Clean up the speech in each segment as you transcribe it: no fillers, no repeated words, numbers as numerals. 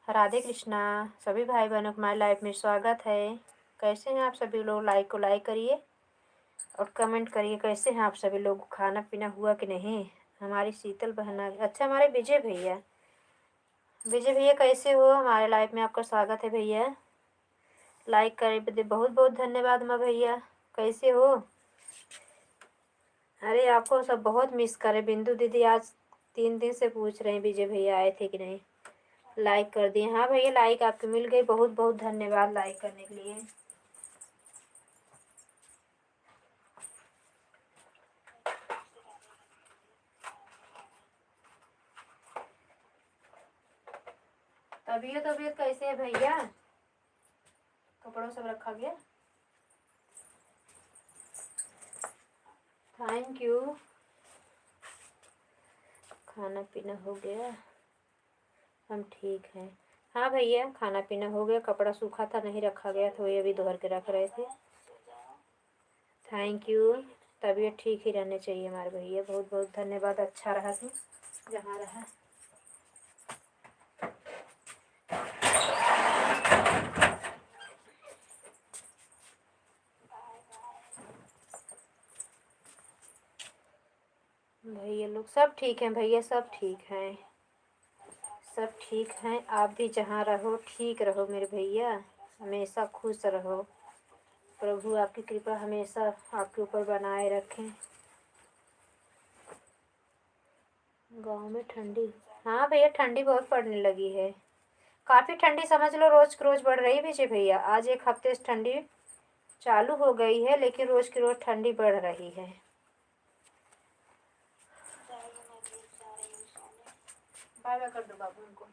राधे कृष्णा। सभी भाई बहनों को हमारी लाइफ में स्वागत है। कैसे हैं आप सभी लोग? लाइक करिए और कमेंट करिए कैसे हैं आप सभी लोग। खाना पीना हुआ कि नहीं? हमारी शीतल बहन आ गई। अच्छा, हमारे विजय भैया कैसे हो? हमारे लाइफ में आपका स्वागत है भैया। लाइक करे बदे बहुत बहुत धन्यवाद। माँ भैया कैसे हो? अरे आपको सब बहुत मिस करे। बिंदु दीदी आज 3 दिन से पूछ रहे हैं विजय भैया आए थे कि नहीं। लाइक कर दिए। हाँ भैया, लाइक आपके मिल गई। बहुत बहुत धन्यवाद लाइक करने के लिए। तबीयत कैसे है भैया? कपड़ों सब रखा गया? Thank you. खाना पीना हो गया? हम ठीक हैं। हाँ भैया, खाना पीना हो गया। कपड़ा सूखा था, नहीं रखा गया तो ये अभी धोर के रख रहे थे। Thank you. तबीयत ठीक ही रहने चाहिए हमारे भैया। बहुत बहुत धन्यवाद। अच्छा रहा तू जहाँ रहा। भैया लोग सब ठीक हैं भैया, सब ठीक हैं, सब ठीक हैं। आप भी जहाँ रहो ठीक रहो मेरे भैया। हमेशा खुश रहो। प्रभु आपकी कृपा हमेशा आपके ऊपर बनाए रखें। गांव में ठंडी? हाँ भैया, ठंडी बहुत पड़ने लगी है। काफ़ी ठंडी समझ लो, रोज की रोज बढ़ रही है विजय भैया। आज एक हफ्ते से ठंडी चालू हो गई है, लेकिन रोज की रोज ठंडी बढ़ रही है। बाय बाय कर दो बाबू उनको।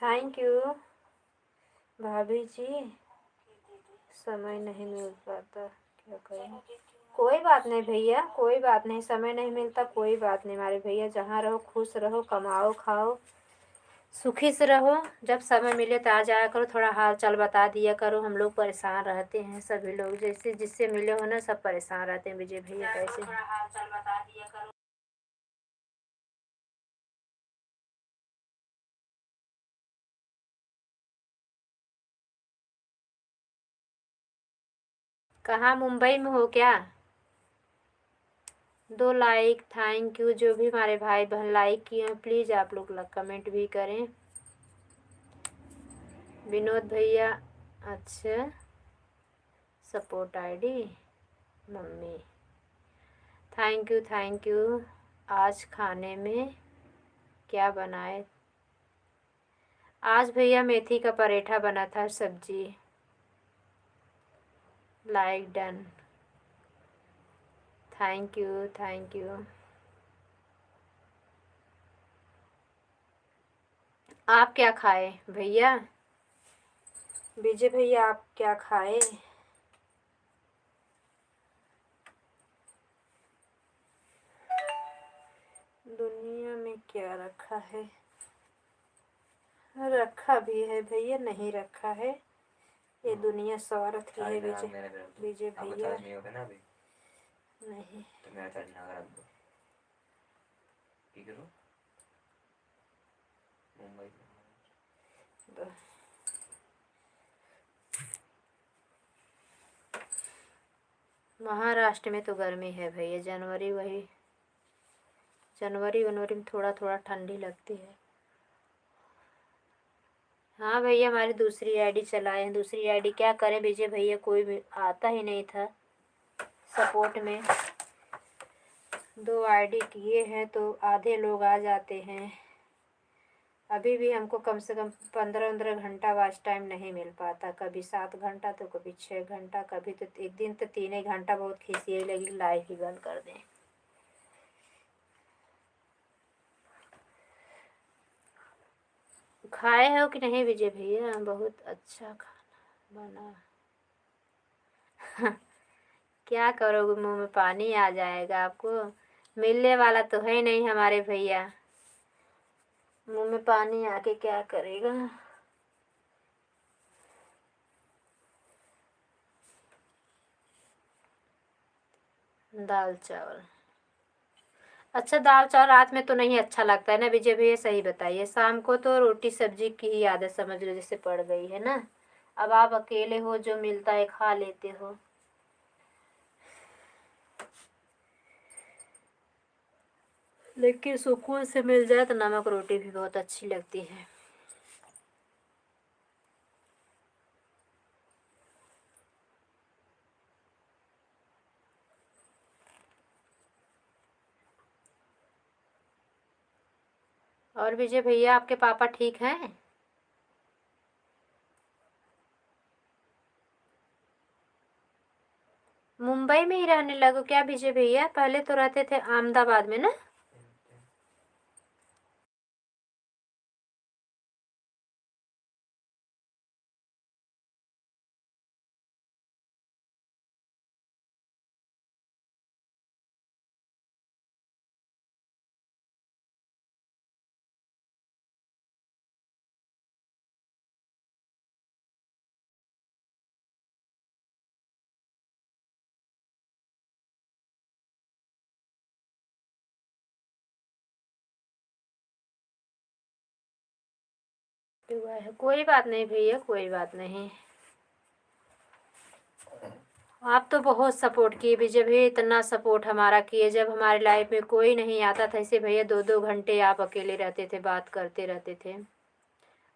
थैंक यू भाभी जी। समय नहीं मिल पाता, क्या करें। कोई बात नहीं भैया, कोई बात नहीं। समय नहीं मिलता, कोई बात नहीं हमारे भैया। जहाँ रहो खुश रहो, कमाओ खाओ, सुखी से रहो। जब समय मिले तो आ जाया करो, थोड़ा हाल चाल बता दिया करो। हम लोग परेशान रहते हैं, सभी लोग जैसे जिससे मिले हो ना, सब परेशान रहते हैं। विजय भैया कैसे हैं? हाल चाल बता दिया करो। कहाँ, मुंबई में हो क्या? 2 लाइक, थैंक यू। जो भी हमारे भाई बहन लाइक किए हैं प्लीज़ आप लोग कमेंट भी करें। विनोद भैया, अच्छा, support ID mummy, thank you thank you. आज खाने में क्या बनाए? आज भैया मेथी का पराठा बना था, सब्जी। Like done, thank you thank you. आप क्या खाए भैया? विजय भैया आप क्या खाए? दुनिया में क्या रखा है? रखा भी है भैया, नहीं रखा है। ये दुनिया स्वार्थ की है विजय भैया। नहीं महाराष्ट्र में तो गर्मी है भैया। जनवरी में थोड़ा थोड़ा ठंडी लगती है। हाँ भैया, हमारी दूसरी आईडी चलाए हैं। दूसरी आईडी क्या करें विजय भैया, कोई भी आता ही नहीं था सपोर्ट में। 2 आईडी किए हैं तो आधे लोग आ जाते हैं। अभी भी हमको कम से कम 15-15 घंटा वॉच टाइम नहीं मिल पाता। कभी 7 घंटा तो कभी 6 घंटा, कभी तो एक दिन तो 3 ही घंटा। बहुत खिसियाई लगी, लाइव ही बंद कर दें। खाए हो कि नहीं विजय भैया? बहुत अच्छा खाना बना। क्या करोगे, मुंह में पानी आ जाएगा आपको। मिलने वाला तो है नहीं हमारे भैया, मुंह में पानी आके क्या करेगा। दाल चावल। अच्छा, दाल चावल रात में तो नहीं अच्छा लगता है ना विजय भैया, सही बताइए। शाम को तो रोटी सब्जी की ही आदत समझ लो जैसे पड़ गई है ना। अब आप अकेले हो, जो मिलता है खा लेते हो। लेकिन सुकून से मिल जाए तो नमक रोटी भी बहुत अच्छी लगती है। और विजय भैया, आपके पापा ठीक हैं? मुंबई में ही रहने लगो क्या विजय भैया? पहले तो रहते थे अहमदाबाद में ना। हुआ है, कोई बात नहीं भैया, कोई बात नहीं। आप तो बहुत सपोर्ट किए विजय भैया, इतना सपोर्ट हमारा किए। जब हमारी लाइफ में कोई नहीं आता था ऐसे भैया, 2-2 घंटे आप अकेले रहते थे, बात करते रहते थे।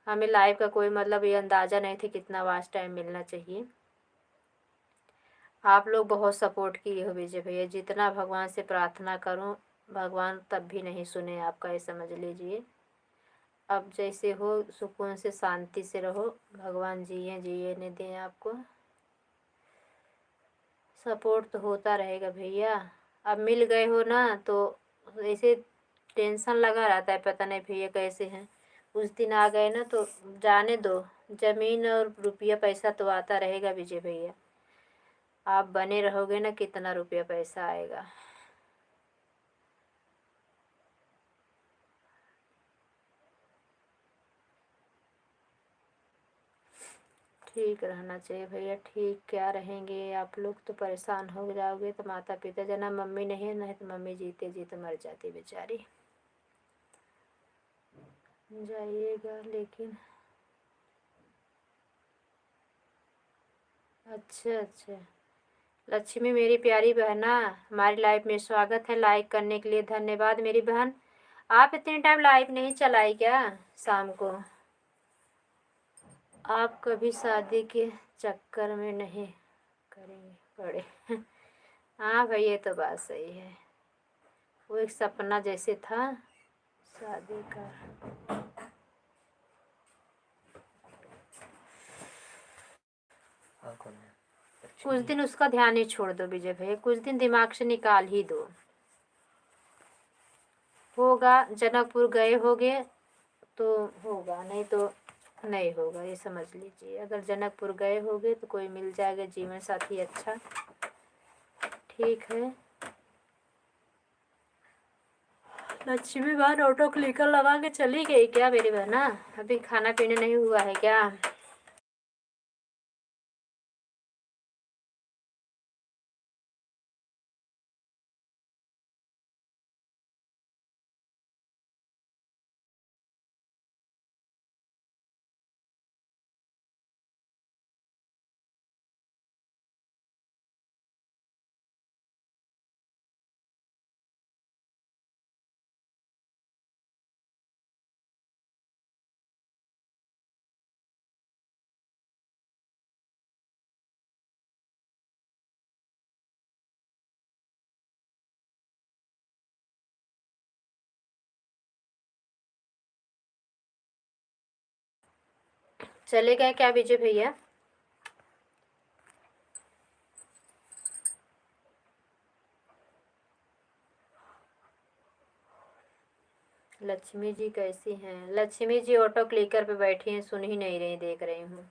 हमें लाइफ का कोई मतलब ये अंदाज़ा नहीं थे कितना वास्ट टाइम मिलना चाहिए। आप लोग बहुत सपोर्ट किए हो विजय भैया, जितना भगवान से प्रार्थना करूं भगवान तब भी नहीं सुने आपका, ये समझ लीजिए। अब जैसे हो सुकून से शांति से रहो, भगवान जिए जिए नहीं दें आपको। सपोर्ट तो होता रहेगा भैया। अब मिल गए हो ना तो ऐसे टेंशन लगा रहता है, पता नहीं भैया कैसे हैं। उस दिन आ गए ना तो जाने दो, ज़मीन और रुपया पैसा तो आता रहेगा विजय भैया। आप बने रहोगे ना, कितना रुपया पैसा आएगा। ठीक रहना चाहिए भैया। ठीक क्या रहेंगे, आप लोग तो परेशान हो जाओगे तो माता पिता जना, मम्मी नहीं नहीं तो मम्मी जीते जीते मर जाती बेचारी। जाइएगा लेकिन। अच्छा अच्छा। लक्ष्मी मेरी प्यारी बहना, हमारी लाइफ में स्वागत है। लाइक करने के लिए धन्यवाद मेरी बहन। आप इतने टाइम लाइव नहीं चलाई क्या शाम को? आप कभी शादी के चक्कर में नहीं करेंगे पड़े। हाँ भाई, ये तो बात सही है। वो एक सपना जैसे था शादी का। कुछ दिन उसका ध्यान ही छोड़ दो विजय भाई, कुछ दिन दिमाग से निकाल ही दो। होगा, जनकपुर गए होगे तो होगा, नहीं तो नहीं होगा, ये समझ लीजिए। अगर जनकपुर गए होगे तो कोई मिल जाएगा जीवन साथी अच्छा। ठीक है। लक्ष्मी बहन ऑटो क्लिकर लगा के चली गई क्या मेरी बहना? अभी खाना पीना नहीं हुआ है क्या? चले गए क्या विजय भैया? लक्ष्मी जी कैसी हैं? लक्ष्मी जी ऑटो क्लिकर पे बैठी हैं, सुन ही नहीं रही, देख रही हूँ।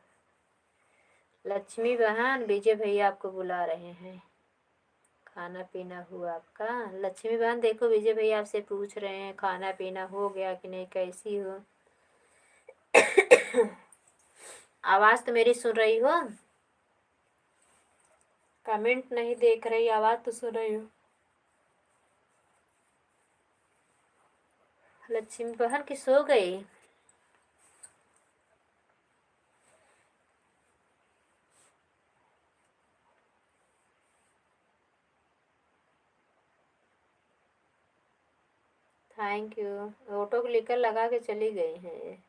लक्ष्मी बहन, विजय भैया आपको बुला रहे हैं। खाना पीना हुआ आपका? लक्ष्मी बहन देखो, विजय भैया आपसे पूछ रहे हैं खाना पीना हो गया कि नहीं, कैसी हो? आवाज़ तो मेरी सुन रही हो? कमेंट नहीं देख रही, आवाज़ तो सुन रही हो? लक्ष्मी बहन की सो गई। Thank you. ऑटो को लेकर लगा के चली गई हैं।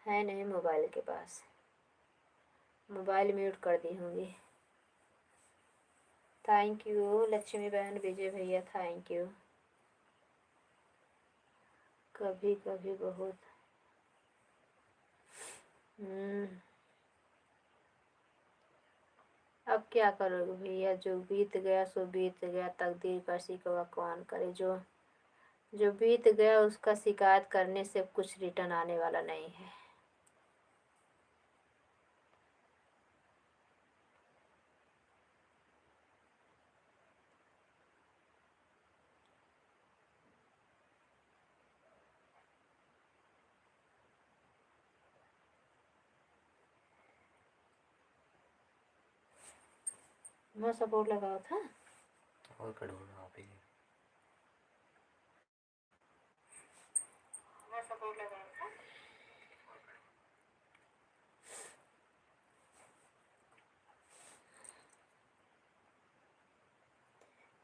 है नहीं मोबाइल के पास, मोबाइल म्यूट कर दी होंगी। थैंक यू लक्ष्मी बहन, विजय भैया थैंक यू। कभी कभी बहुत अब क्या करोगे भैया, जो बीत गया सो बीत गया, तकदीर का शिकवा कौन करे। जो बीत गया उसका शिकायत करने से कुछ रिटर्न आने वाला नहीं है। मैं सपोर्ट लगाया था और करो आप ही। मैं सपोर्ट लगाया था।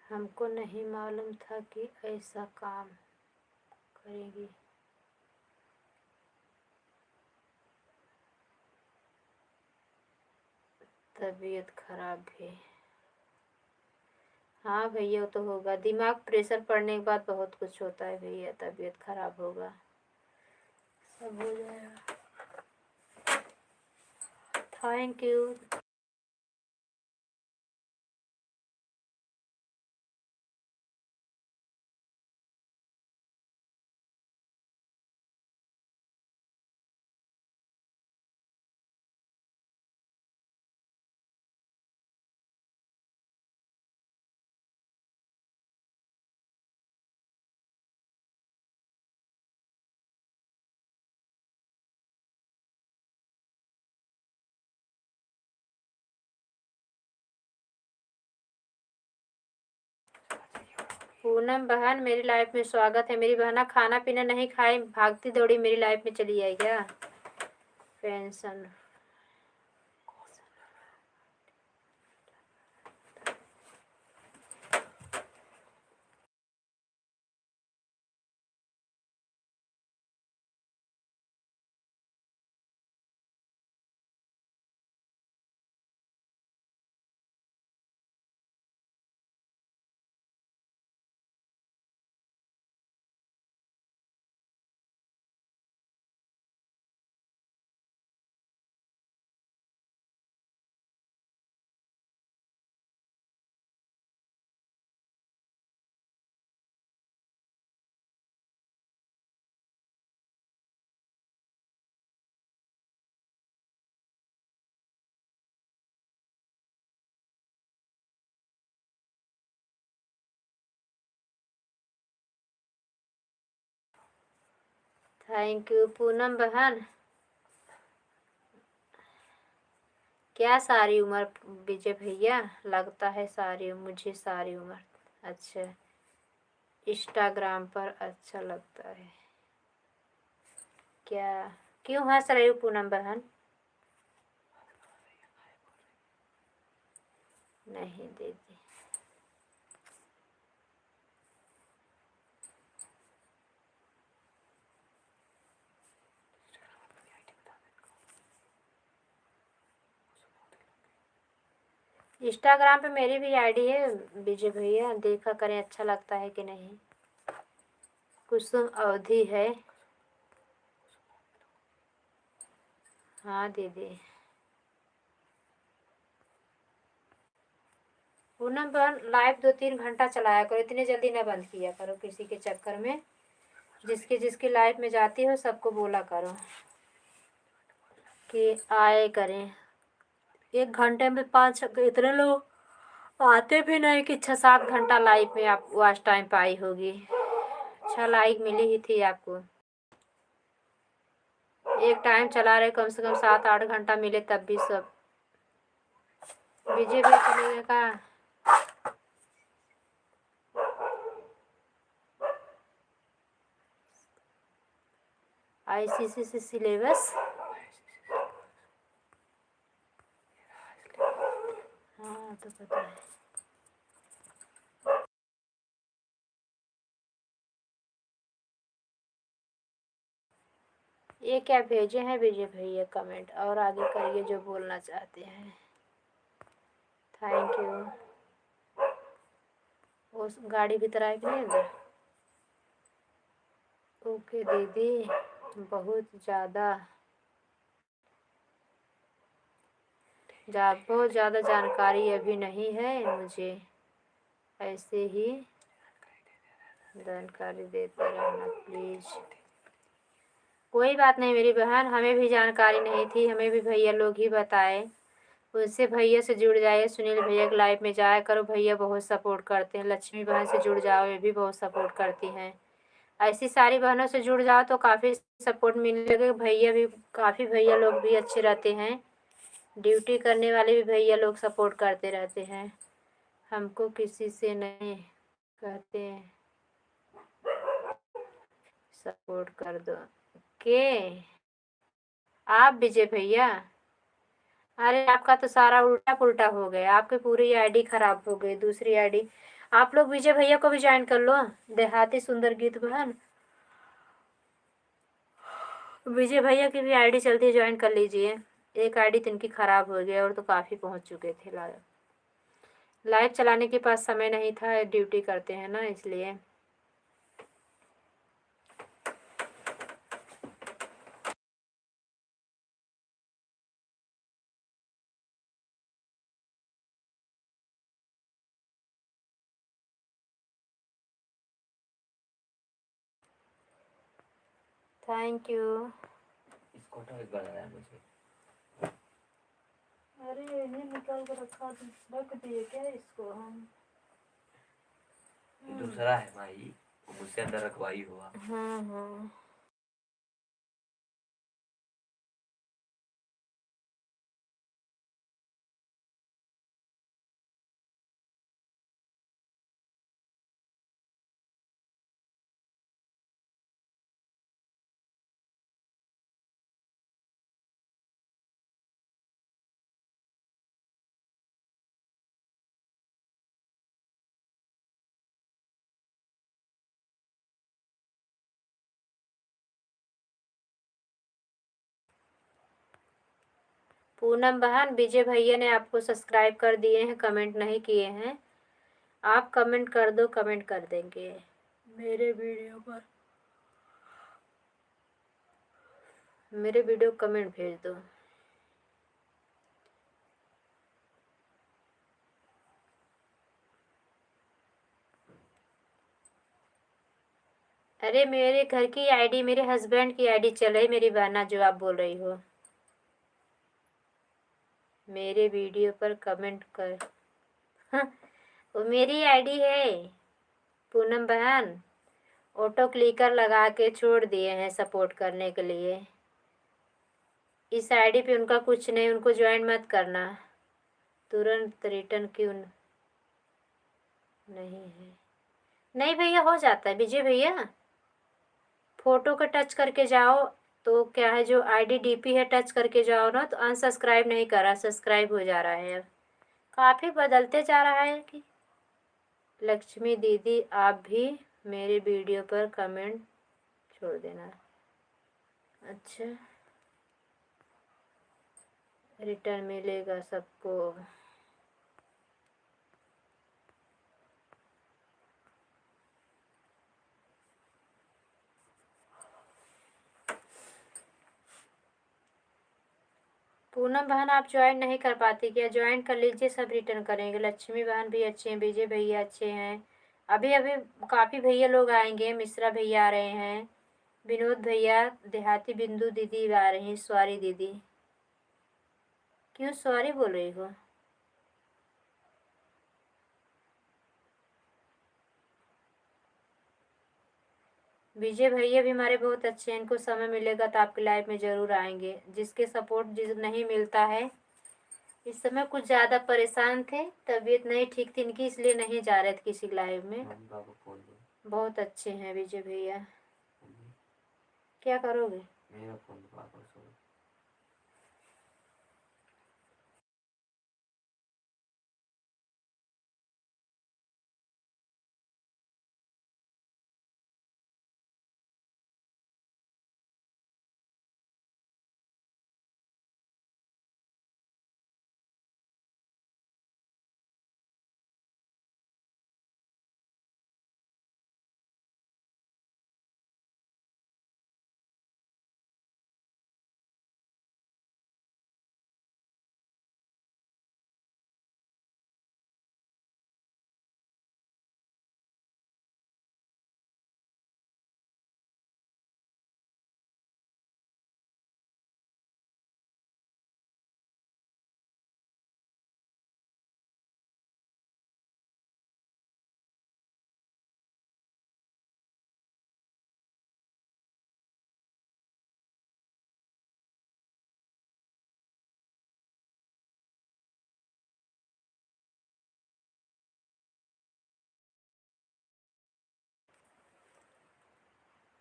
हमको नहीं मालूम था कि ऐसा काम करेगी। तबीयत खराब भी। हाँ भैया वो तो होगा, दिमाग प्रेशर पड़ने के बाद बहुत कुछ होता है भैया, तबीयत खराब होगा, सब हो जाएगा। Thank you. पूनम बहन मेरी लाइफ में स्वागत है। मेरी बहना खाना पीना नहीं खाई, भागती दौड़ी मेरी लाइफ में चली आई क्या। पेंशन थैंक यू पूनम बहन। क्या सारी उम्र विजय भैया, लगता है सारी मुझे सारी उम्र। अच्छा इंस्टाग्राम पर अच्छा लगता है क्या, क्यों हंस रही हो पूनम बहन। नहीं दीदी इंस्टाग्राम पे मेरी भी आईडी है विजय भैया, देखा करें अच्छा लगता है कि नहीं। कुसुम अवधि है। हाँ दीदी। पूनम बहन लाइव 2-3 घंटा चलाया करो, इतने जल्दी ना बंद किया करो किसी के चक्कर में। जिसके जिसके लाइफ में जाती हो सबको बोला करो कि आए करें। 1 घंटे में 5 इतने लोग आते भी नहीं कि 6-7 घंटा लाइफ में आप वॉच टाइम पाई होगी। 6 लाइक मिली ही थी आपको। एक टाइम चला रहे कम से कम 7-8 घंटा मिले तब भी सब। विजय भी चलेगा का। ICC से सिलेबस, हाँ तो पता है। ये क्या भेजे हैं विजय भैया कमेंट, और आगे करिए जो बोलना चाहते हैं। Thank you. वो गाड़ी भीतर आए कि नहीं अंदर? ओके दीदी, बहुत ज़्यादा जानकारी अभी नहीं है मुझे, ऐसे ही जानकारी देते रहना प्लीज़। कोई बात नहीं मेरी बहन, हमें भी जानकारी नहीं थी, हमें भी भैया लोग ही बताए। उससे भैया से जुड़ जाइए, सुनील भैया के लाइव में जाया करो, भैया बहुत सपोर्ट करते हैं। लक्ष्मी बहन से जुड़ जाओ, ये भी बहुत सपोर्ट करती हैं। ऐसी सारी बहनों से जुड़ जाओ तो काफ़ी सपोर्ट मिलने लगे। भैया भी, काफ़ी भैया लोग भी अच्छे रहते हैं, ड्यूटी करने वाले भी भैया लोग सपोर्ट करते रहते हैं। हमको किसी से नहीं कहते हैं सपोर्ट कर दो के आप विजय भैया। अरे आपका तो सारा उल्टा पुल्टा हो गया, आपकी पूरी आईडी खराब हो गई, दूसरी आईडी। आप लोग विजय भैया को भी ज्वाइन कर लो, देहाती सुंदर गीत बहन। विजय भैया की भी आईडी चलती है, ज्वाइन कर लीजिए। एक आईडी तो इनकी खराब हो गई, और तो काफ़ी पहुंच चुके थे लाइव चलाने के पास समय नहीं था, ड्यूटी करते हैं ना इसलिए। Thank you. इसको तो एक बार आया मुझे। अरे इन्हें निकाल कर रख दिए क्या इसको हम? ये दूसरा है माई, वो मुझसे अंदर रखवाई हुआ। हाँ। पूनम बहन, विजय भैया ने आपको सब्सक्राइब कर दिए हैं, कमेंट नहीं किए हैं। आप कमेंट कर दो, कमेंट कर देंगे मेरे वीडियो कमेंट भेज दो। अरे मेरे घर की आईडी, मेरे हस्बैंड की आईडी चल रही मेरी बहना, जो आप बोल रही हो। मेरे वीडियो पर कमेंट कर। हाँ, वो मेरी आईडी है पूनम बहन, ऑटो क्लिकर लगा के छोड़ दिए हैं सपोर्ट करने के लिए। इस आईडी पे उनका कुछ नहीं, उनको ज्वाइन मत करना। तुरंत रिटर्न क्यों नहीं है? नहीं भैया, हो जाता है विजय भैया। फोटो का टच करके जाओ तो क्या है, जो आईडी डीपी है टच करके जाओ ना, तो अनसब्सक्राइब नहीं करा, सब्सक्राइब हो जा रहा है। अब काफ़ी बदलते जा रहा है कि। लक्ष्मी दीदी, आप भी मेरे वीडियो पर कमेंट छोड़ देना। अच्छा, रिटर्न मिलेगा सबको। पूनम बहन, आप ज्वाइन नहीं कर पाती क्या? ज्वाइन कर लीजिए, सब रिटर्न करेंगे। लक्ष्मी बहन भी अच्छे हैं, विजय भैया अच्छे हैं। अभी अभी काफ़ी भैया लोग आएंगे, मिश्रा भैया आ रहे हैं, विनोद भैया, देहाती बिंदु दीदी आ रही हैं, सॉरी दीदी। क्यों सॉरी बोल रही हो? विजय भैया भी हमारे बहुत अच्छे हैं, इनको समय मिलेगा तो आपके लाइफ में ज़रूर आएंगे। जिसके सपोर्ट जिस नहीं मिलता है, इस समय कुछ ज़्यादा परेशान थे, तबीयत नहीं ठीक थी इनकी, इसलिए नहीं जा रहे थे किसी लाइव में। मम्मी पापा कॉल दो। बहुत अच्छे हैं विजय भैया। क्या करोगे? मेरा फोन वापस हो।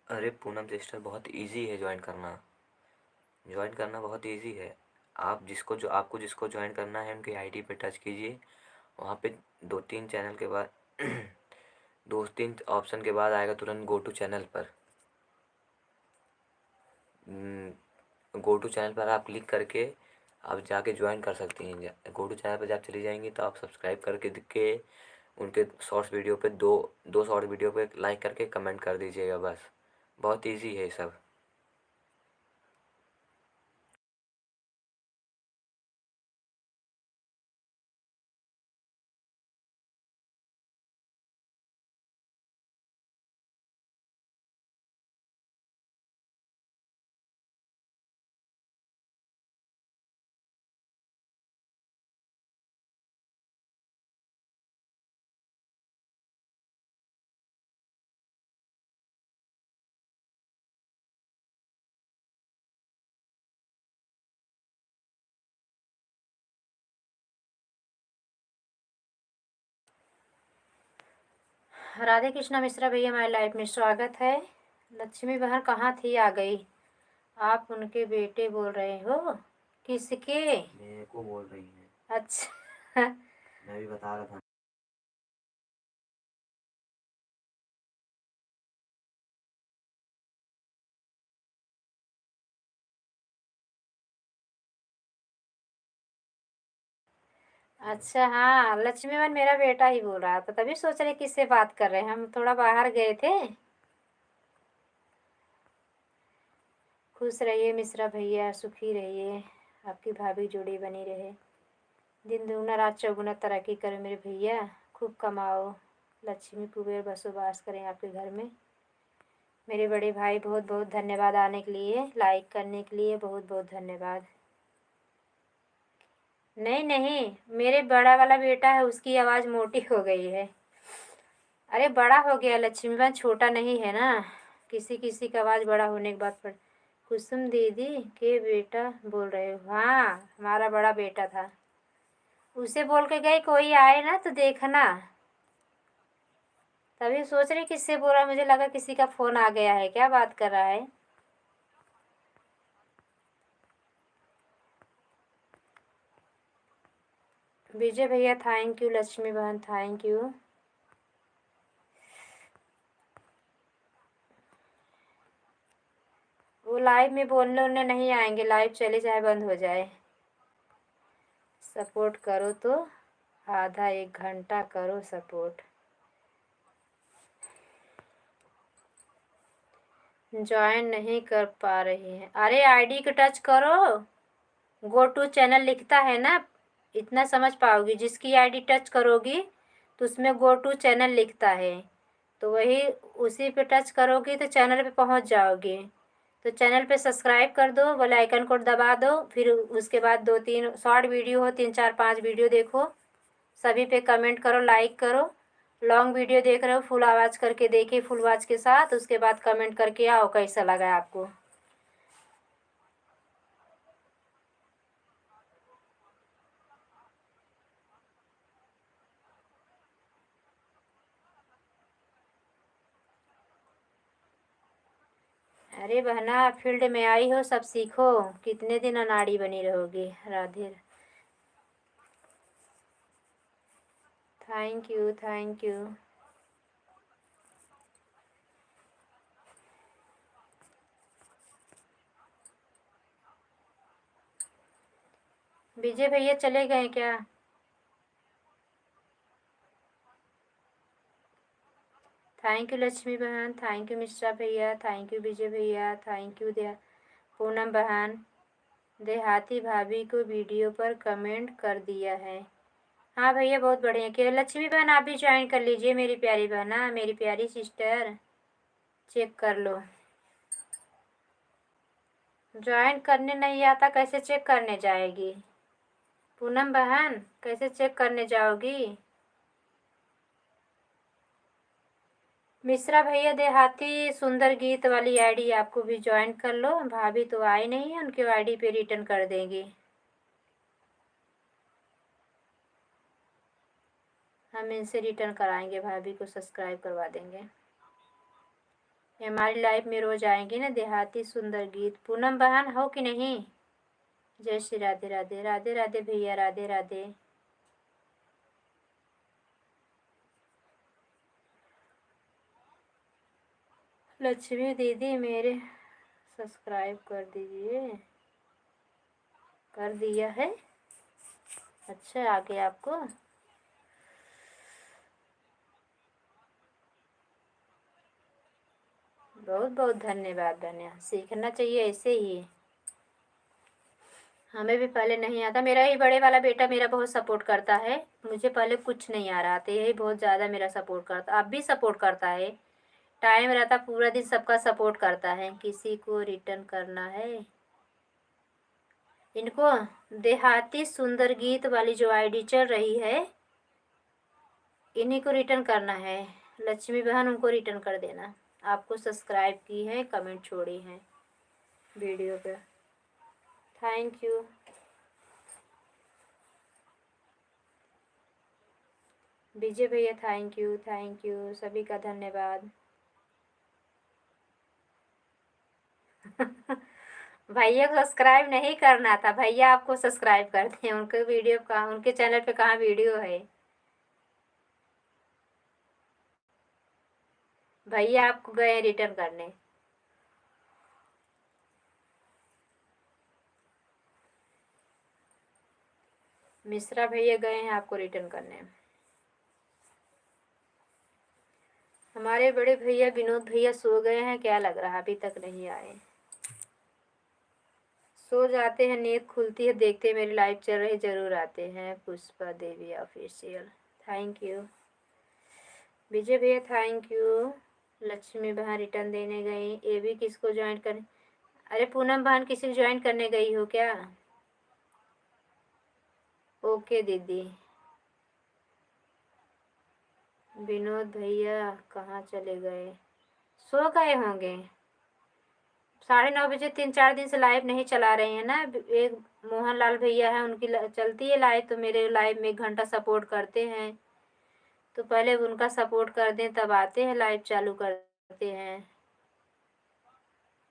अरे पूनम सिस्टर, बहुत इजी है ज्वाइन करना। ज्वाइन करना बहुत इजी है। आप जिसको ज्वाइन करना है उनकी आईडी पे टच कीजिए। वहाँ पे दो तीन चैनल के बाद दो तीन ऑप्शन के बाद आएगा तुरंत गो टू चैनल पर। गो टू चैनल पर आप क्लिक करके आप जाके ज्वाइन कर सकती हैं। गो टू चैनल पर जब चली जाएंगी तो आप सब्सक्राइब करके दिख के उनके शॉर्ट्स वीडियो पे दो दो शॉर्ट वीडियो पे लाइक करके कमेंट कर दीजिएगा बस। बहुत इजी है सब। राधे कृष्णा मिश्रा भैया, हमारे लाइफ में स्वागत है। लक्ष्मी बहन कहाँ थी? आ गई। आप उनके बेटे बोल रहे हो? किसके? मेरे को बोल रही है। अच्छा। मैं भी बता रहा था। अच्छा, हाँ, लक्ष्मी बहन मेरा बेटा ही बोल रहा था, तभी सोच रहे किससे बात कर रहे हैं। हम थोड़ा बाहर गए थे। खुश रहिए मिश्रा भैया, सुखी रहिए, आपकी भाभी जोड़ी बनी रहे, दिन दूना रात चौगुना तरक्की करे मेरे भैया, खूब कमाओ, लक्ष्मी कुबेर बसोबास करें आपके घर में। मेरे बड़े भाई, बहुत बहुत धन्यवाद आने के लिए, लाइक करने के लिए बहुत बहुत धन्यवाद। नहीं नहीं, मेरे बड़ा वाला बेटा है, उसकी आवाज़ मोटी हो गई है। अरे बड़ा हो गया, लक्ष्मीबन छोटा नहीं है ना। किसी किसी का आवाज़ बड़ा होने के बाद पर। कुसुम दीदी के बेटा बोल रहे हो? हाँ, हमारा बड़ा बेटा था। उसे बोल के गई कोई आए ना तो देखना। तभी सोच रही किससे बोल रहा, मुझे लगा किसी का फ़ोन आ गया है, क्या बात कर रहा है। विजय भैया थैंक यू, लक्ष्मी बहन थैंक यू। वो लाइव में बोलने उन्हें नहीं आएंगे, लाइव चले जाए बंद हो जाए। सपोर्ट करो तो आधा एक घंटा करो सपोर्ट। ज्वाइन नहीं कर पा रही है? अरे आईडी को टच करो, गो टू चैनल लिखता है ना, इतना समझ पाओगी। जिसकी आईडी टच करोगी तो उसमें गो टू चैनल लिखता है, तो वही उसी पे टच करोगी तो चैनल पे पहुंच जाओगी। तो चैनल पे सब्सक्राइब कर दो, बेल आइकन को दबा दो, फिर उसके बाद 2-3 शॉर्ट वीडियो हो, 3-4-5 वीडियो देखो, सभी पे कमेंट करो, लाइक करो। लॉन्ग वीडियो देख रहे हो, फुल आवाज़ करके देखिए, फुल आवाज़ के साथ, उसके बाद कमेंट करके आओ कैसा लगा आपको। अरे बहना, फील्ड में आई हो, सब सीखो। कितने दिन अनाड़ी बनी रहोगी। Radhe. Thank you, thank you. Vijay भैया चले गए क्या? थैंक यू लक्ष्मी बहन, थैंक यू मिश्रा भैया, थैंक यू विजय भैया, थैंक यू पूनम बहन। देहाती भाभी को वीडियो पर कमेंट कर दिया है। हाँ भैया, बहुत बढ़िया किया। लक्ष्मी बहन आप भी ज्वाइन कर लीजिए, मेरी प्यारी बहन, मेरी प्यारी सिस्टर। चेक कर लो। ज्वाइन करने नहीं आता, कैसे चेक करने जाएगी? पूनम बहन कैसे चेक करने जाओगी? मिश्रा भैया देहाती सुंदर गीत वाली आईडी आपको भी ज्वाइन कर लो। भाभी तो आई नहीं है, उनकी आईडी पे रिटर्न कर देंगी। हम इनसे रिटर्न कराएंगे, भाभी को सब्सक्राइब करवा देंगे। ये हमारी लाइफ में रोज आएंगी ना, देहाती सुंदर गीत। पूनम बहन हो कि नहीं? जय श्री राधे राधे, राधे राधे भैया, राधे राधे। लक्ष्मी दीदी मेरे सब्सक्राइब कर दीजिए। कर दिया है। अच्छा, आगे आपको बहुत बहुत धन्यवाद। धन्यवाद, सीखना चाहिए ऐसे ही। हमें भी पहले नहीं आता। मेरा ही बड़े वाला बेटा मेरा बहुत सपोर्ट करता है। मुझे पहले कुछ नहीं आ रहा था, यही बहुत ज़्यादा मेरा सपोर्ट करता। अब भी सपोर्ट करता है। टाइम रहता पूरा दिन सबका सपोर्ट करता है। किसी को रिटर्न करना है इनको। देहाती सुंदर गीत वाली जो आईडी चल रही है, इन्हीं को रिटर्न करना है। लक्ष्मी बहन उनको रिटर्न कर देना। आपको सब्सक्राइब की है, कमेंट छोड़ी है वीडियो पे। Thank you. विजय भैया थैंक यू, थैंक यू, सभी का धन्यवाद। भैया को सब्सक्राइब नहीं करना था, भैया आपको सब्सक्राइब करते हैं। उनके वीडियो का, उनके चैनल पे कहाँ वीडियो है? भैया आपको गए रिटर्न करने। मिश्रा भैया गए हैं आपको रिटर्न करने। हमारे बड़े भैया विनोद भैया सो गए हैं क्या लग रहा, अभी तक नहीं आए। सो जाते हैं, नींद खुलती है, देखते हैं मेरी लाइव चल रही, जरूर आते हैं। Pushpa Devi official, thank you. Vijay भैया थैंक यू। लक्ष्मी बहन रिटर्न देने गई। ये भी किसको ज्वाइन कर? अरे पूनम बहन किसी को ज्वाइन करने गई हो क्या? ओके दीदी। विनोद भैया कहाँ चले गए? सो गए होंगे। 9:30 बजे 3-4 दिन से लाइव नहीं चला रहे हैं ना। एक मोहन लाल भैया है, उनकी चलती है लाइव, तो मेरे लाइव में 1 घंटा सपोर्ट करते हैं। तो पहले उनका सपोर्ट कर दें, तब आते हैं, लाइव चालू करते हैं।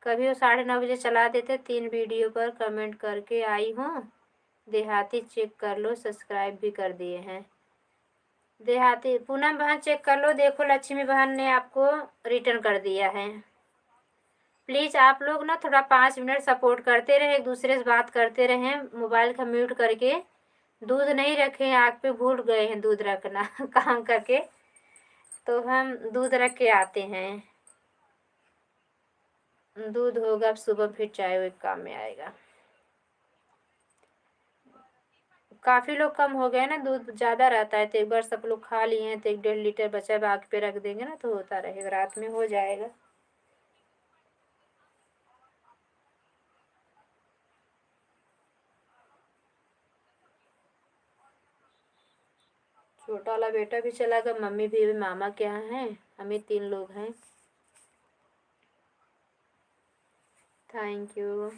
कभी वो 9:30 बजे चला देते। 3 वीडियो पर कमेंट करके आई हूँ। देहाती चेक कर लो, सब्सक्राइब भी कर दिए हैं। देहाती पूनम बहन चेक कर लो, देखो लक्ष्मी बहन ने आपको रिटर्न कर दिया है। प्लीज़ आप लोग ना थोड़ा 5 मिनट सपोर्ट करते रहे, एक दूसरे से बात करते रहें, मोबाइल का म्यूट करके। दूध नहीं रखे आग पे, भूल गए हैं दूध रखना काम करके, तो हम दूध रख के आते हैं। दूध होगा अब सुबह, फिर चाय वो काम में आएगा। काफ़ी लोग कम हो गए ना, दूध ज़्यादा रहता है, तो एक बार सब लोग खा लिए हैं तो 1-1.5 लीटर बचा, बाग पे रख देंगे ना तो होता रहेगा, रात में हो जाएगा। छोटा वाला बेटा भी चला गया, मम्मी भी मामा के यहाँ हैं, हमें 3 लोग हैं। Thank you.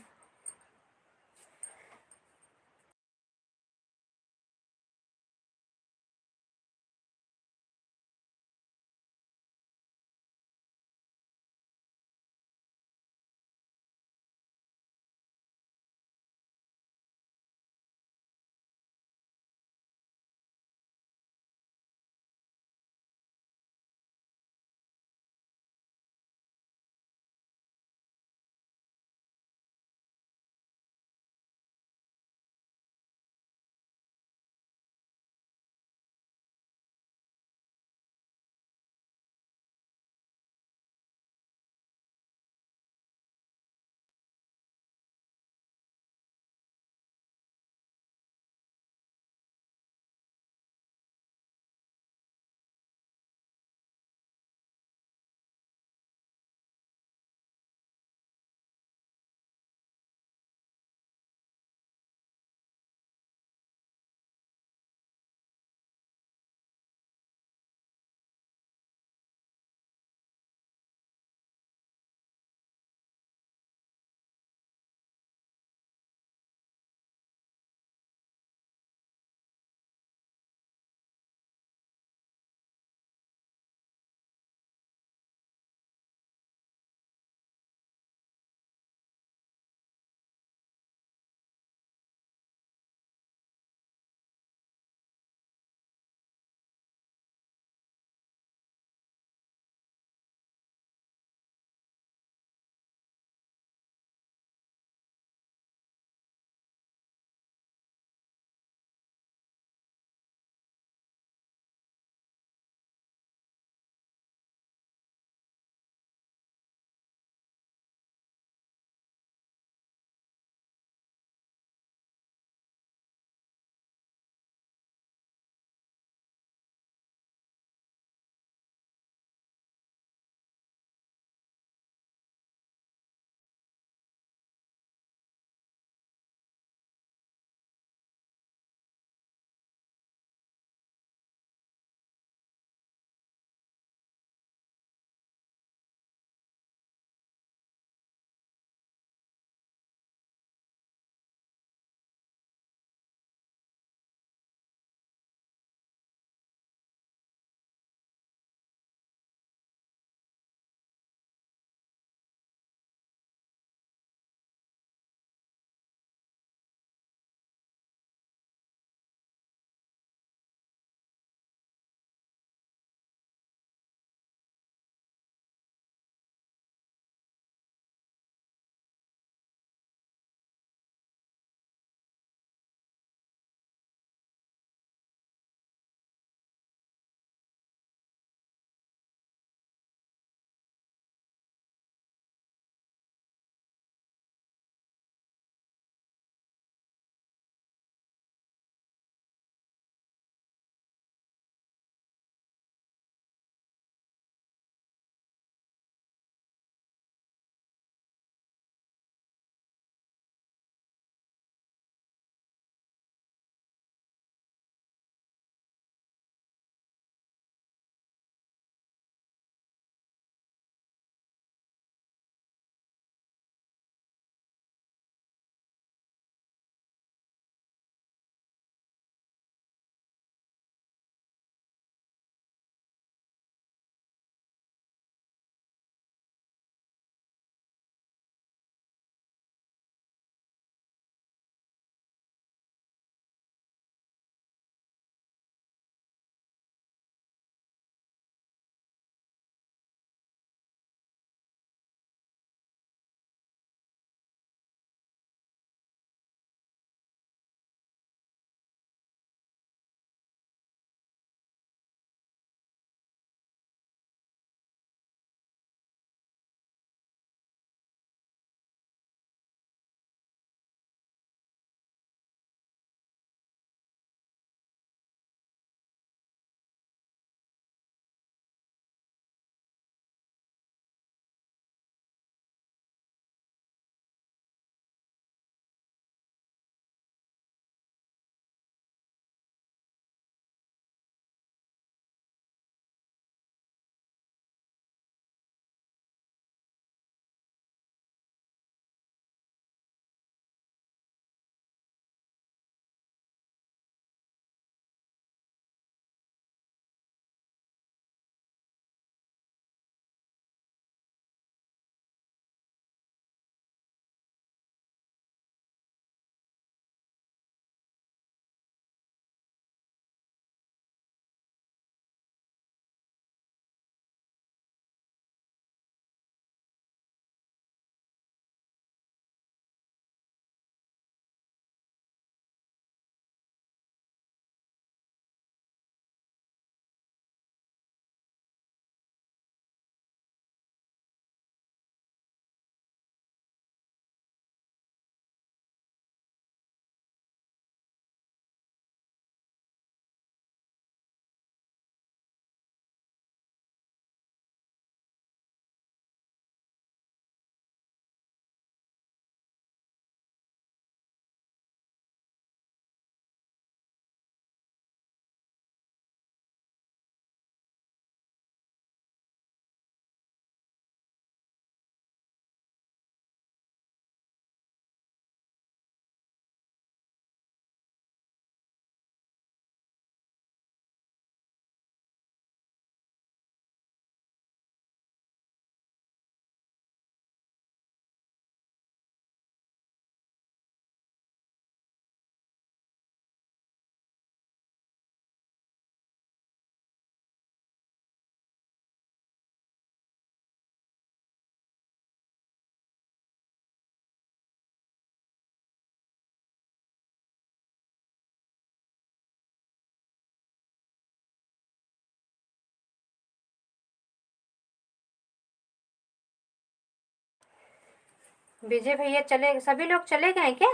विजय भैया चले, सभी लोग चले गए क्या?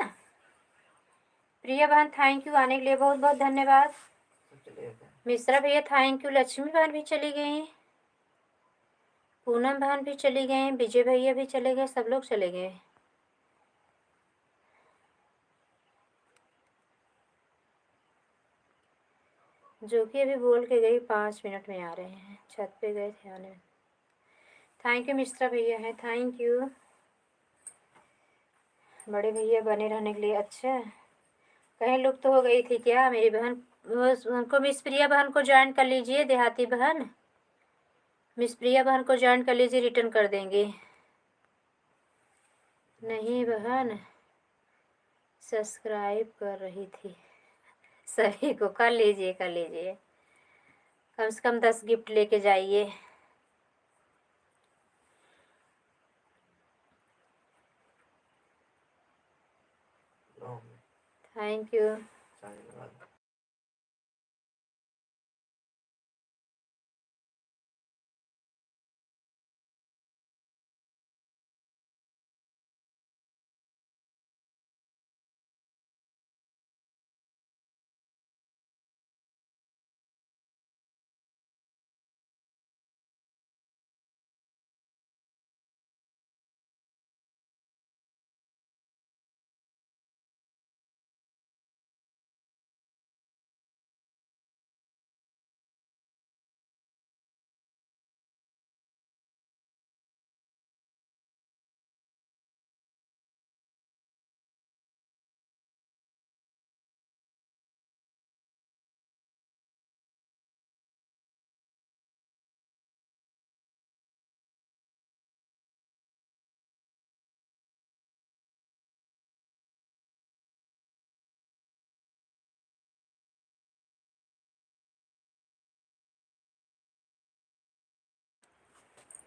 प्रिया बहन थैंक यू आने के लिए, बहुत बहुत धन्यवाद। मिश्रा भैया थैंक यू। लक्ष्मी बहन भी चली गई, पूनम बहन भी चली गए, विजय भैया भी चले गए, सब लोग चले गए। जो कि अभी बोल के गई 5 मिनट में आ रहे हैं, छत पे गए थे आने। थैंक यू मिश्रा भैया है, थैंक यू। बड़े भैया बने रहने के लिए। अच्छा, कहीं लुप्त तो हो गई थी क्या मेरी बहन? उनको मिस प्रिया बहन को ज्वाइन कर लीजिए, देहाती बहन। मिस प्रिया बहन को ज्वाइन कर लीजिए, रिटर्न कर देंगे। नहीं बहन, सब्सक्राइब कर रही थी सभी को। कर लीजिए कर लीजिए, कम से कम 10 गिफ्ट लेके जाइए। Thank you.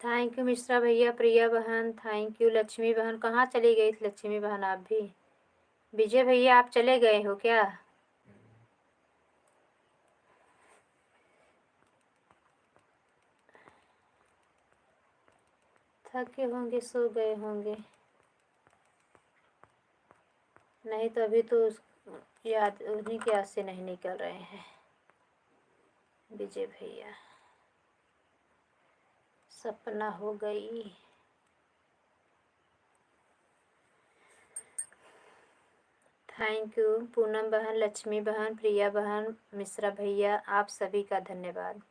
Thank you Mishra भैया, प्रिया बहन थैंक यू। लक्ष्मी बहन कहाँ चली गई थी? लक्ष्मी बहन आप भी। विजय भैया आप चले गए हो क्या? थके होंगे, सो गए होंगे। नहीं तो अभी तो याद, उन्हीं के याद से नहीं निकल रहे हैं विजय भैया। सपना हो गई। थैंक यू पूनम बहन, लक्ष्मी बहन, प्रिया बहन, मिश्रा भैया, आप सभी का धन्यवाद।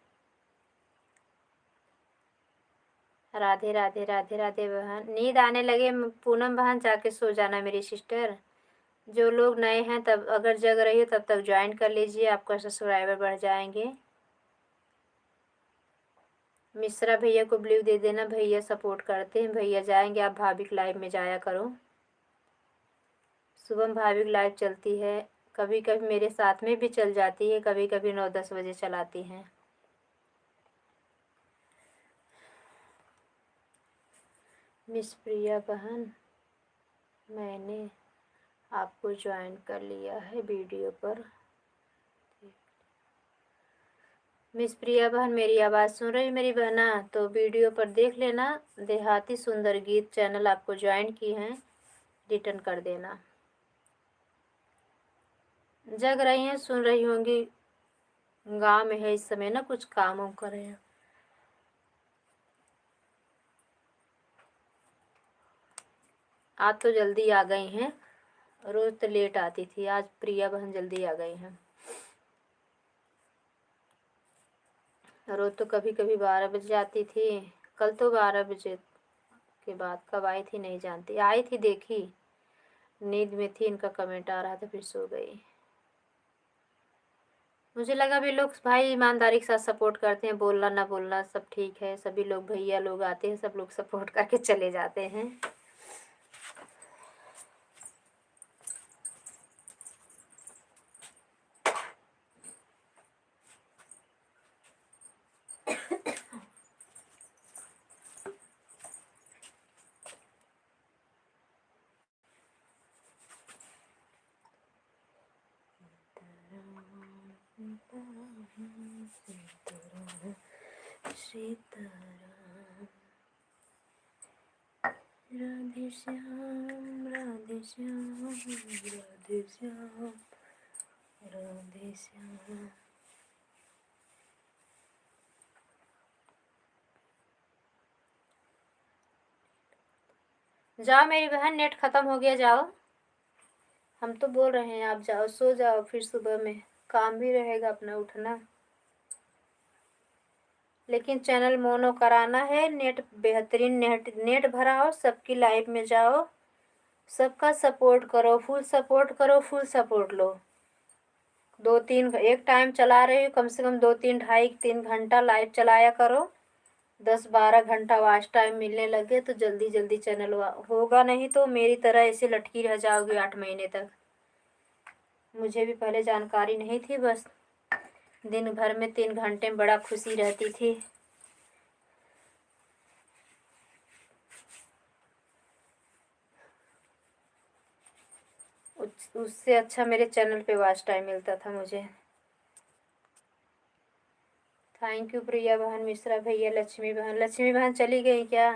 राधे राधे राधे राधे बहन। नींद आने लगे पूनम बहन, जाके सो जाना मेरी सिस्टर। जो लोग नए हैं, तब अगर जग रही हो तब तक ज्वाइन कर लीजिए, आपका सब्सक्राइबर बढ़ जाएंगे। मिश्रा भैया को ब्लू दे देना, भैया सपोर्ट करते हैं। भैया जाएंगे, आप भाभी की लाइव में जाया करो। सुबह भाभी की लाइव चलती है, कभी कभी मेरे साथ में भी चल जाती है, कभी कभी 9-10 बजे चलाती हैं। मिस प्रिया बहन, मैंने आपको ज्वाइन कर लिया है वीडियो पर। मिस प्रिया बहन मेरी आवाज़ सुन रही मेरी बहना, तो वीडियो पर देख लेना। देहाती सुंदर गीत चैनल आपको ज्वाइन की हैं, रिटर्न कर देना। जग रही हैं, सुन रही होंगी। गांव में है इस समय ना, कुछ काम वाम कर रहे हैं। आज तो जल्दी आ गई हैं, रोज तो लेट आती थी, आज प्रिया बहन जल्दी आ गई हैं। रोज तो कभी कभी 12 बजे आती थी, कल तो 12 बजे के बाद कब आई थी नहीं जानती। आई थी, देखी, नींद में थी, इनका कमेंट आ रहा था, फिर सो गई। मुझे लगा भी लोग भाई ईमानदारी के साथ सपोर्ट करते हैं, बोलना ना बोलना सब ठीक है। सभी लोग भैया लोग आते हैं, सब लोग सपोर्ट करके चले जाते हैं। सीताराम। राधे श्याम राधे श्याम राधे श्याम राधे श्याम। जाओ मेरी बहन, नेट खत्म हो गया, जाओ। हम तो बोल रहे हैं आप जाओ, सो जाओ, फिर सुबह में काम भी रहेगा अपना उठना। लेकिन चैनल मोनो कराना है, नेट बेहतरीन नेट भराओ, सबकी लाइफ में जाओ, सबका सपोर्ट करो, फुल सपोर्ट करो, फुल सपोर्ट लो। 2-3 एक टाइम चला रही हूँ, कम से कम 2-3 2.5-3 घंटा लाइव चलाया करो। 10-12 घंटा वॉच टाइम मिलने लगे तो जल्दी जल्दी चैनल होगा, नहीं तो मेरी तरह ऐसे लटकी रह जाओगी 8 महीने तक। मुझे भी पहले जानकारी नहीं थी, बस दिन भर में 3 घंटे में बड़ा खुशी रहती थी। उससे अच्छा मेरे चैनल पे वॉच टाइम मिलता था मुझे। थैंक यू प्रिया बहन, मिश्रा भैया, लक्ष्मी बहन चली गई क्या?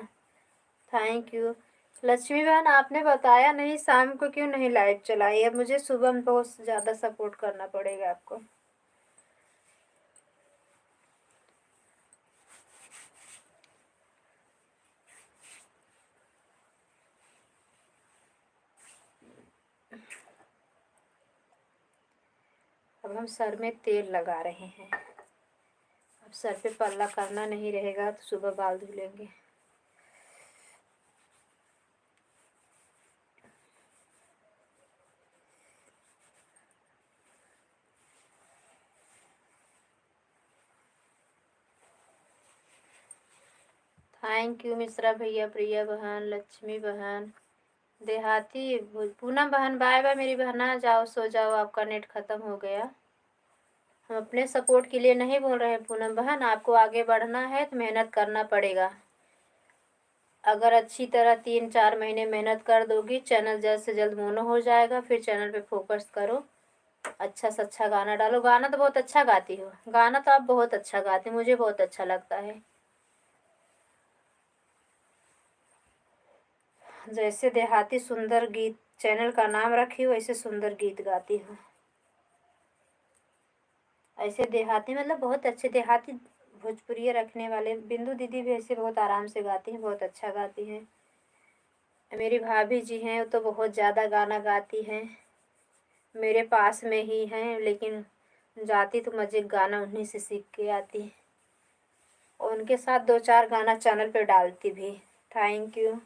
थैंक यू लक्ष्मी बहन, आपने बताया नहीं शाम को क्यों नहीं लाइव चलाई? अब मुझे सुबह में बहुत ज़्यादा सपोर्ट करना पड़ेगा आपको। अब हम सर में तेल लगा रहे हैं। अब सर पे पल्ला करना नहीं रहेगा तो सुबह बाल धुलेंगे। थैंक यू मिश्रा भैया, प्रिया बहन, लक्ष्मी बहन, देहाती, पूनम बहन, बाय बाय मेरी बहना, जाओ सो जाओ, आपका नेट खत्म हो गया। हम अपने सपोर्ट के लिए नहीं बोल रहे हैं पूनम बहन, आपको आगे बढ़ना है तो मेहनत करना पड़ेगा। अगर अच्छी तरह 3-4 महीने मेहनत कर दोगी, चैनल जल्द से जल्द मोनो हो जाएगा। फिर चैनल पे फोकस करो, अच्छा से अच्छा गाना डालो। गाना तो बहुत अच्छा गाती हो, गाना तो आप बहुत अच्छा गाती, मुझे बहुत अच्छा लगता है। जैसे देहाती सुंदर गीत चैनल का नाम रखी हो, ऐसे सुंदर गीत गाती हो। ऐसे देहाती मतलब बहुत अच्छे देहाती भोजपुरी रखने वाले बिंदु दीदी भी ऐसे बहुत आराम से गाती हैं, बहुत अच्छा गाती हैं। मेरी भाभी जी हैं, वो तो बहुत ज़्यादा गाना गाती हैं, मेरे पास में ही हैं, लेकिन जाती तो मजे गाना उन्हीं से सीख के आती, और उनके साथ 2-4 गाना चैनल पे डालती भी। थैंक यू,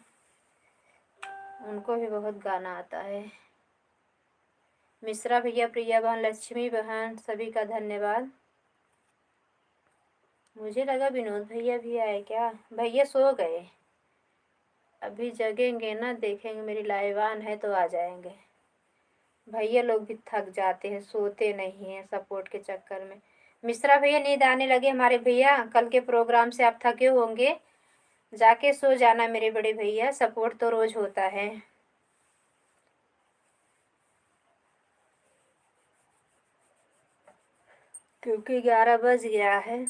उनको भी बहुत गाना आता है। मिश्रा भैया, प्रिया बहन, लक्ष्मी बहन, सभी का धन्यवाद। मुझे लगा विनोद भैया भी आए क्या? भैया सो गए, अभी जगेंगे ना, देखेंगे मेरी लाइव ऑन है तो आ जाएंगे। भैया लोग भी थक जाते हैं, सोते नहीं हैं सपोर्ट के चक्कर में। मिश्रा भैया, नींद आने लगे हमारे भैया, कल के प्रोग्राम से आप थके होंगे, जाके सो जाना मेरे बड़े भैया, सपोर्ट तो रोज होता है। क्योंकि 11 बज गया है।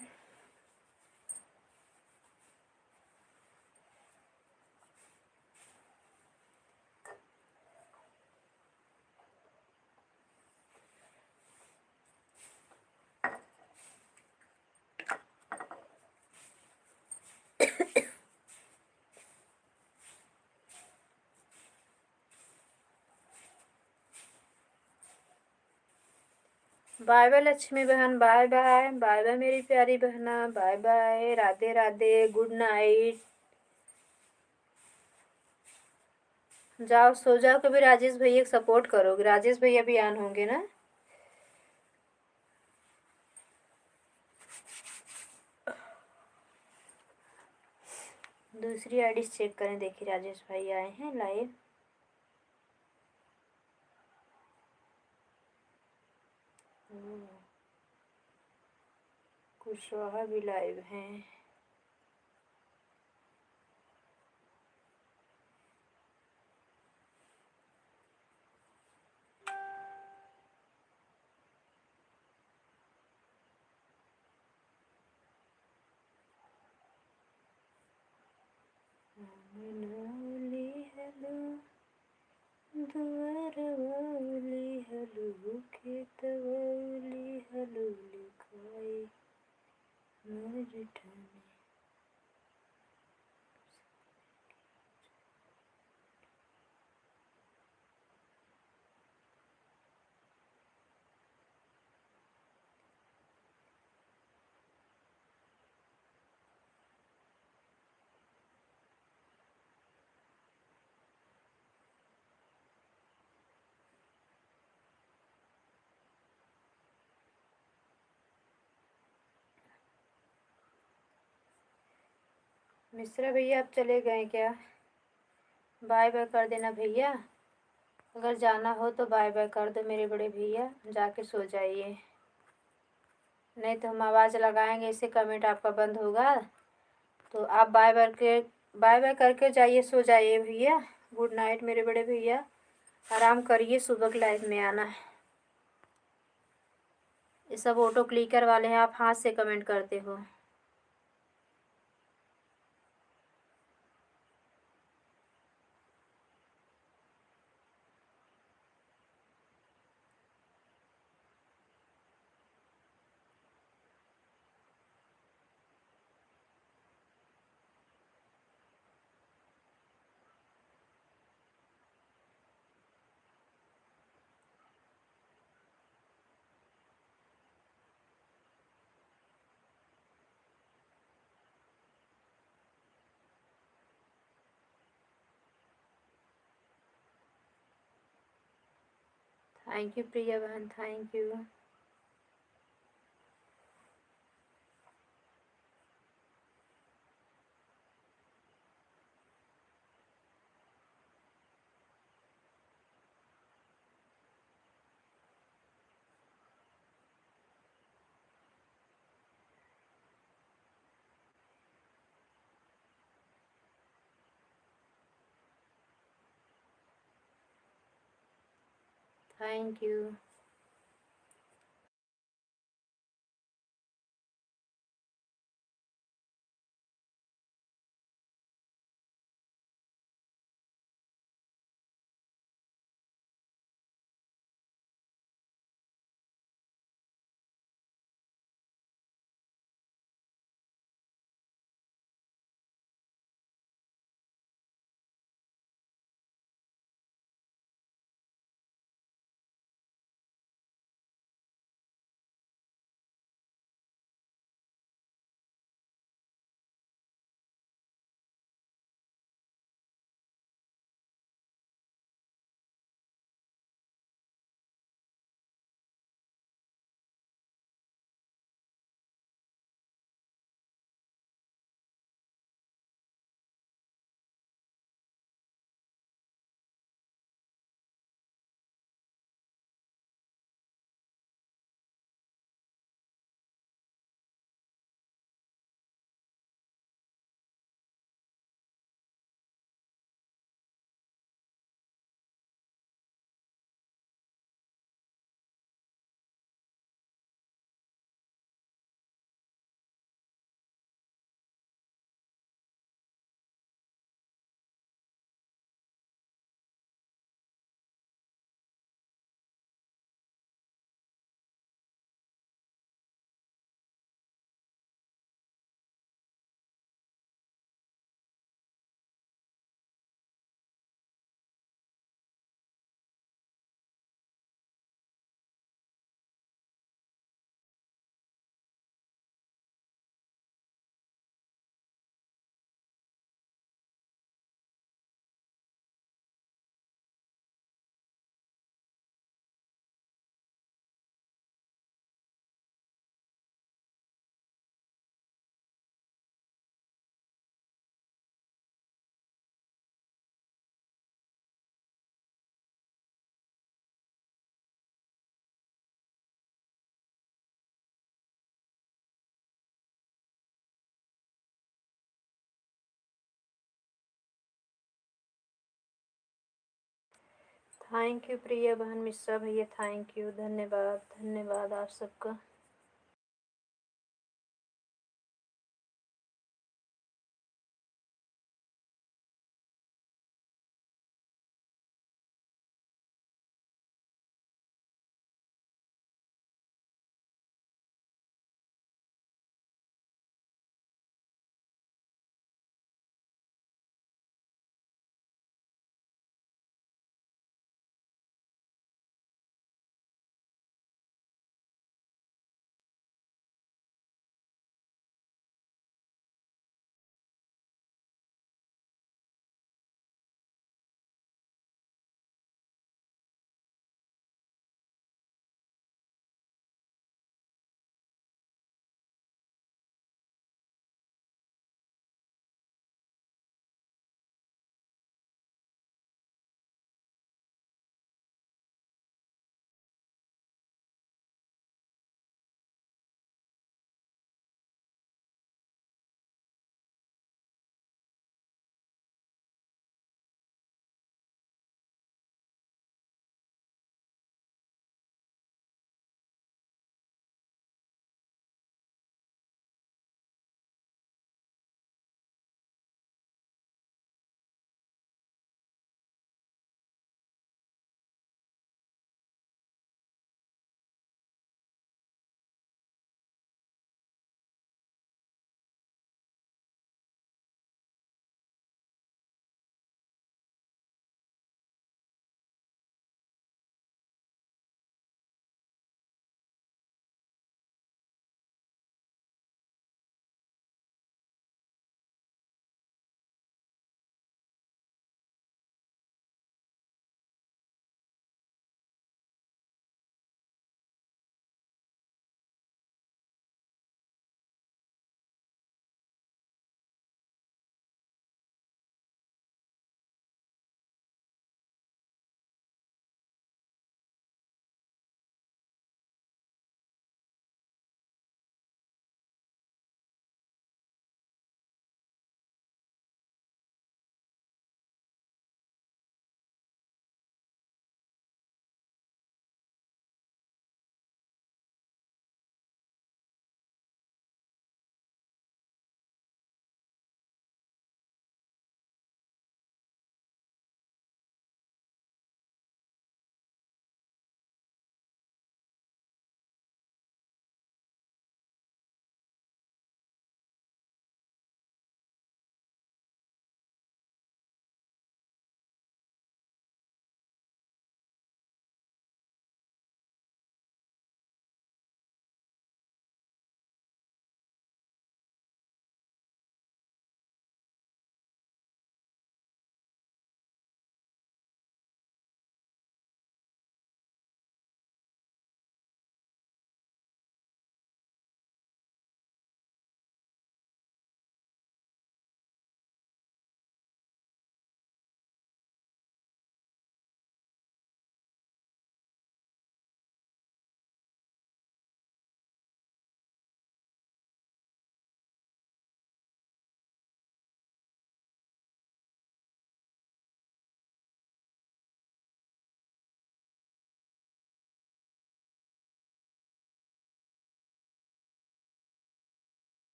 बाय बाय लक्ष्मी बहन, बाय बाय, बाय बाय मेरी प्यारी बहना, bye bye, Radhe Radhe, good night. जाओ सो जाओ, कभी राजेश भैया को सपोर्ट करोगे, राजेश भैया भी ऑन होंगे ना। दूसरी आईडी चेक करें, देखिए राजेश भाई आए हैं लाइव। कुशवाहा भी लाइव हैं। दुआरवाली हलू खेतवाली हलू लिखाई मोर जेठानी। मिश्रा भैया आप चले गए क्या? बाय बाय कर देना भैया। अगर जाना हो तो बाय बाय कर दो मेरे बड़े भैया, जाके सो जाइए, नहीं तो हम आवाज़ लगाएंगे इससे कमेंट आपका बंद होगा। तो आप बाय बाय करके जाइए, सो जाइए भैया। गुड नाइट मेरे बड़े भैया, आराम करिए, सुबह की लाइफ में आना। ये सब ऑटो क्लिकर वाले हैं, आप हाथ से कमेंट करते हो। थैंक यू प्रिया बहन, thank you. Thank you. Thank you Priya बहन, मिश्रा भैया थैंक यू, धन्यवाद धन्यवाद आप सबका।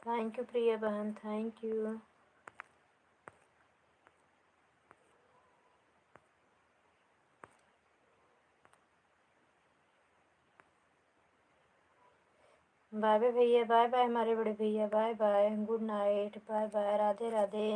थैंक यू प्रिया बहन, थैंक यू। बाय बाय भैया, बाय बाय हमारे बड़े भैया, bye bye, good night, bye bye, Radhe Radhe.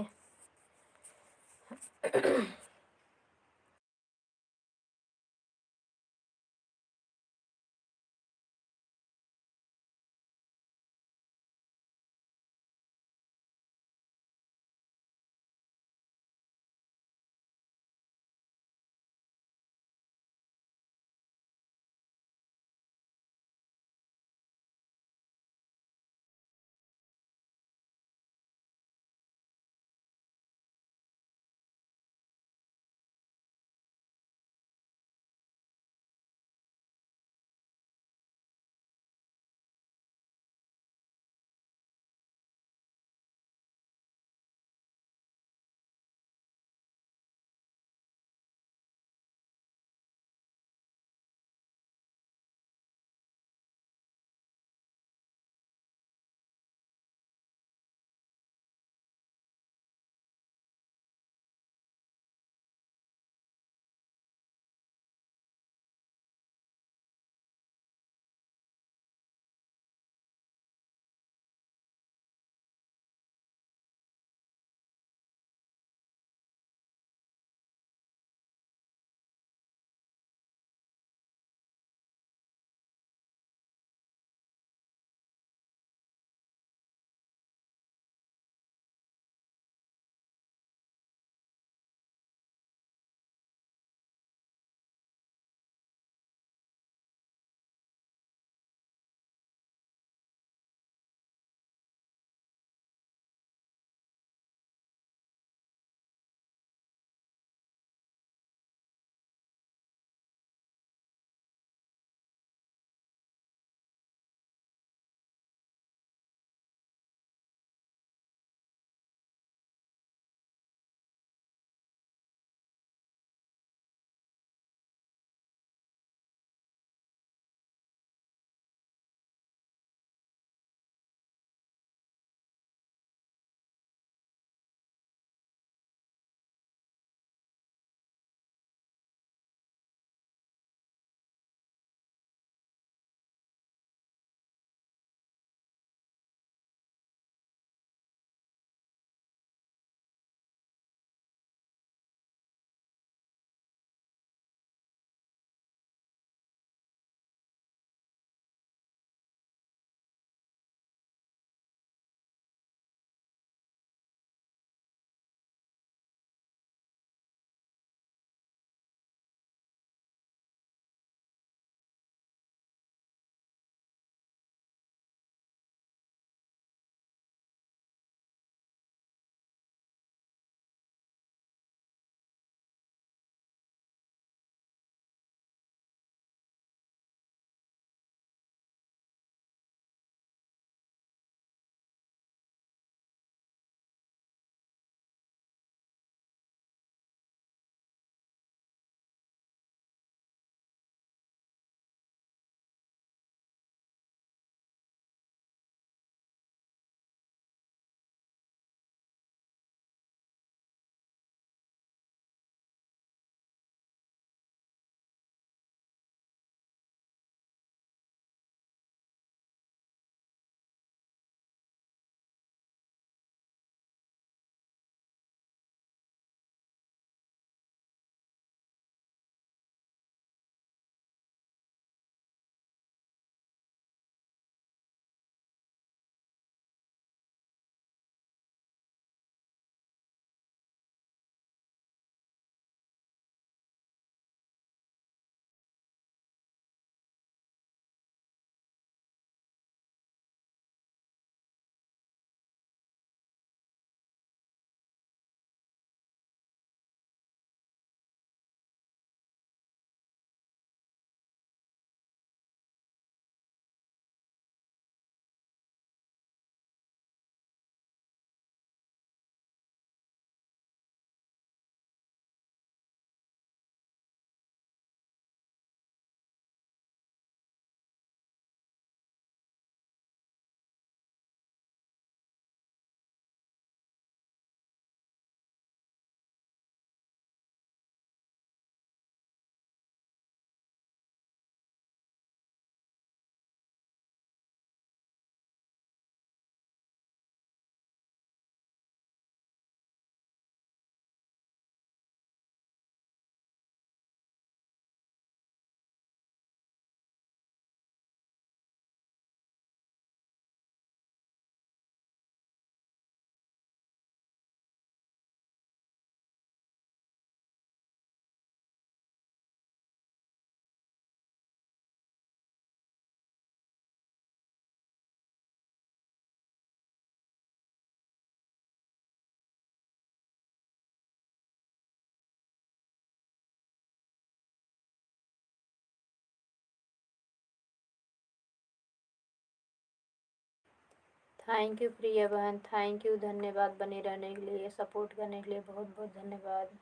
Thank you Priya बहन, थैंक यू, धन्यवाद बने रहने के लिए, सपोर्ट करने के लिए बहुत बहुत धन्यवाद।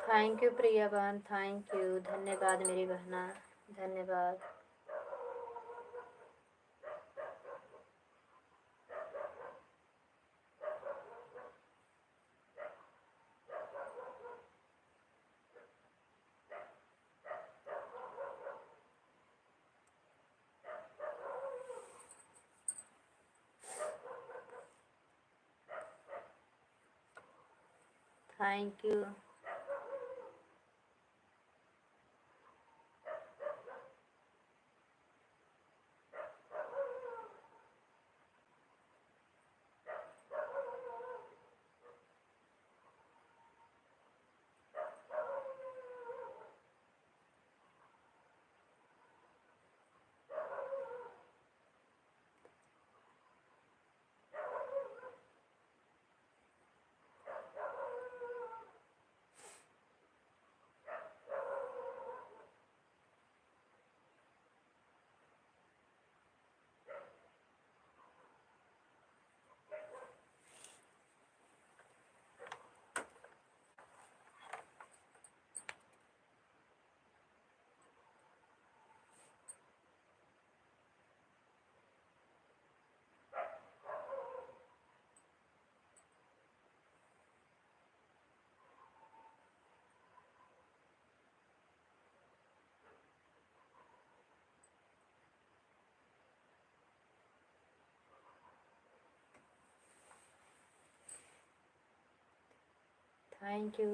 थैंक यू प्रिया बहन, थैंक यू, धन्यवाद मेरी बहना, धन्यवाद। Thank you.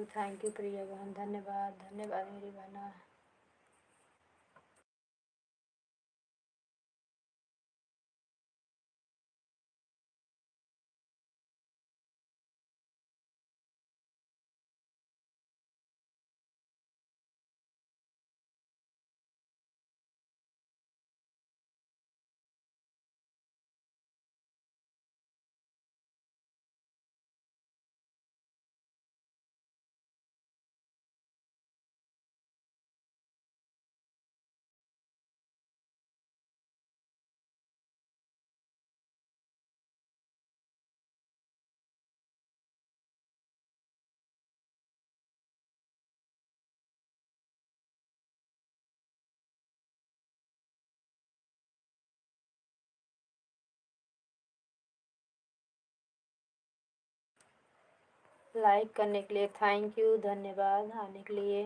Thank you Priya बहन, धन्यवाद धन्यवाद मेरी बहना। लाइक करने के लिए थैंक यू, धन्यवाद आने के लिए।